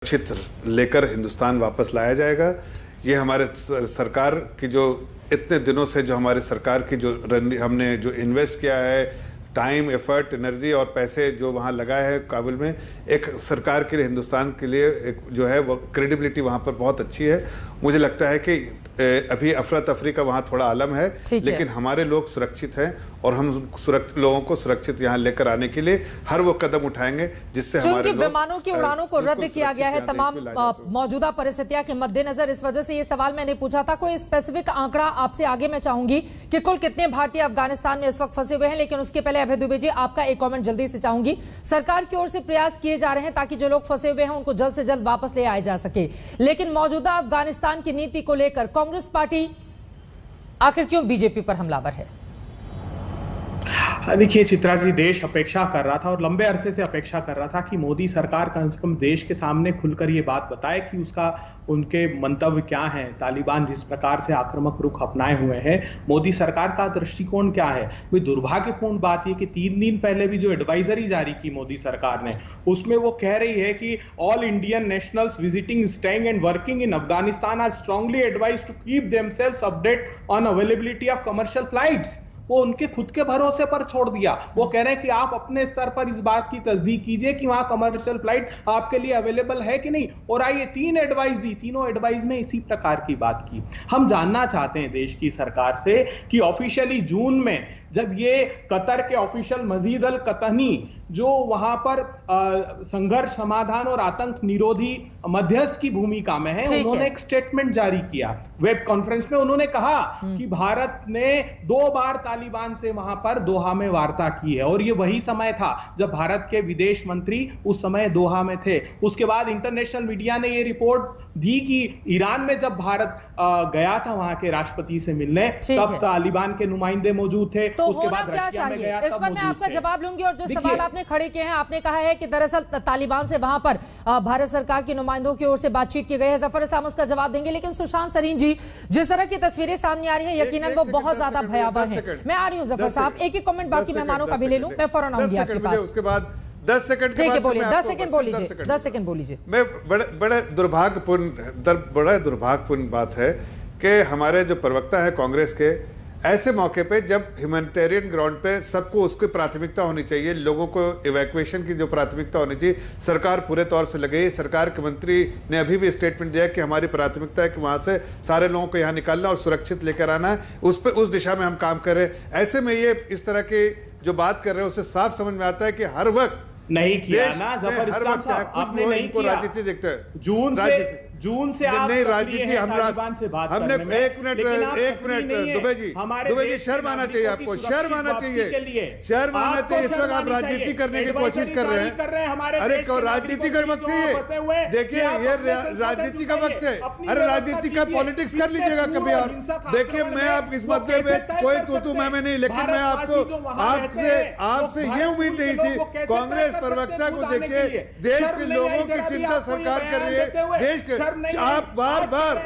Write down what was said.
सुरक्षित लेकर हिंदुस्तान वापस लाया जाएगा। ये हमारे सरकार की जो इतने दिनों से जो हमारे सरकार की जो हमने जो इन्वेस्ट किया है, टाइम, एफर्ट, एनर्जी और पैसे जो वहाँ लगाए हैं काबुल में, एक सरकार के लिए, हिंदुस्तान के लिए एक जो है वो क्रेडिबिलिटी वहाँ पर बहुत अच्छी है। मुझे लगता है कि अभी अफरा तफरी का वहाँ थोड़ा आलम है, लेकिन हमारे लोग सुरक्षित हैं और हम लोगों को सुरक्षित यहाँ लेकर आने के लिए हर वो कदम उठाएंगे जिससे हमारे विमानों की उड़ानों को रद्द किया गया है तमाम मौजूदा परिस्थितियों के मद्देनजर। इस वजह से ये सवाल मैंने पूछा था। कोई स्पेसिफिक आंकड़ा आपसे आगे मैं चाहूंगी कि कुल कितने भारतीय अफगानिस्तान में इस वक्त फंसे हुए हैं, लेकिन उसके पहले अभय दुबे जी आपका एक कमेंट जल्दी से चाहूंगी। सरकार की ओर से प्रयास किए जा रहे हैं ताकि जो लोग फंसे हुए हैं उनको जल्द से जल्द वापस ले आया जा सके, लेकिन मौजूदा अफगानिस्तान की नीति को लेकर कांग्रेस पार्टी आखिर क्यों बीजेपी पर हमलावर है? देखिए चित्रा जी, देश अपेक्षा कर रहा था और लंबे अरसे से अपेक्षा कर रहा था कि मोदी सरकार कम से कम देश के सामने खुलकर ये बात बताए कि उनके मंतव्य क्या हैं। तालिबान जिस प्रकार से आक्रामक रुख अपनाए हुए हैं, मोदी सरकार का दृष्टिकोण क्या है। भाई दुर्भाग्यपूर्ण बात यह कि 3 दिन पहले भी जो एडवाइजरी जारी की मोदी सरकार ने, उसमें वो कह रही है कि all Indian nationals visiting, staying and working in Afghanistan are strongly advised to keep themselves update on availability of commercial flights. वो उनके खुद के भरोसे पर छोड़ दिया। वो कह रहे हैं कि आप अपने स्तर पर इस बात की तस्दीक कीजिए कि वहां कमर्शियल फ्लाइट आपके लिए अवेलेबल है कि नहीं। और आइए 3 एडवाइस दी, तीनों एडवाइस में इसी प्रकार की बात की। हम जानना चाहते हैं देश की सरकार से कि ऑफिशियली जून में जब ये कतर के ऑफिशियल मजीद अल कतनी जो वहां पर संघर्ष समाधान और आतंक निरोधी मध्यस्थ की भूमिका में है, उन्होंने एक स्टेटमेंट जारी किया वेब कॉन्फ्रेंस में। उन्होंने कहा कि भारत ने 2 बार तालिबान से वहां पर दोहा में वार्ता की है और ये वही समय था जब भारत के विदेश मंत्री उस समय दोहा में थे। उसके बाद इंटरनेशनल मीडिया ने ये रिपोर्ट दी कि ईरान में जब भारत गया था वहां के राष्ट्रपति से मिलने, तब तालिबान के नुमाइंदे मौजूद थे। तो उसके बाद रशिया में गया, इस पर मैं आपका जवाब लूंगी। और जो सवाल आपने खड़े किए हैं, आपने कहा है कि दरअसल तालिबान से वहां पर भारत सरकार के नुमाइंदों की ओर से बातचीत की गई है। जफर इस्लाम उसका जवाब देंगे, लेकिन सुशांत सरीन जी, जिस तरह की तस्वीरें सामने आ रही है, यकीनन वो बहुत ज्यादा भयावह है। मैं आ रही हूँ जफर साहब, एक एक कमेंट बाकी मेहमानों का भी ले लूं, मैं फौरन आऊंगी आपके पास। उसके बाद 10 सेकंड ठीक है, बोलिए, 10 सेकंड बोल लीजिए, 10 सेकंड बोल लीजिए। मैं बड़ा दुर्भाग्यपूर्ण बात है कि हमारे जो प्रवक्ता है कांग्रेस के, ऐसे मौके पे जब ह्यूमैनिटेरियन ग्राउंड पे सबको उसकी प्राथमिकता होनी चाहिए, लोगों को इवैक्यूएशन की जो प्राथमिकता होनी चाहिए, सरकार पूरे तौर से लगे। सरकार के मंत्री ने अभी भी स्टेटमेंट दिया कि हमारी प्राथमिकता है कि वहां से सारे लोगों को यहाँ निकालना और सुरक्षित लेकर आना है। उस दिशा में हम काम कर रहे हैं। ऐसे में ये इस तरह के जो बात कर रहे हैं उससे साफ समझ में आता है कि हर वक्त नहीं किया ना जफर इस्लाम साहब, आपने नहीं किया। राजनीति देखते हैं, जून से आप नहीं राजनीति तालिबान से बात हमने करने में, एक मिनट दुबे जी शर्म आना चाहिए आपको, शर्म आना चाहिए, शर्म आना चाहिए। इस वक्त आप राजनीति करने की कोशिश कर रहे हैं। अरे राजनीति का वक्त है, देखिए ये राजनीति का वक्त है। अरे राजनीति का पॉलिटिक्स कर लीजिएगा कभी और। देखिए मैं आप इस मुद्दे में कोई तू मैं नहीं, लेकिन मैं आपसे ये उम्मीद नहीं थी। कांग्रेस प्रवक्ता को देखिए, देश के लोगों की चिंता सरकार कर रही है, देश के आप बार बार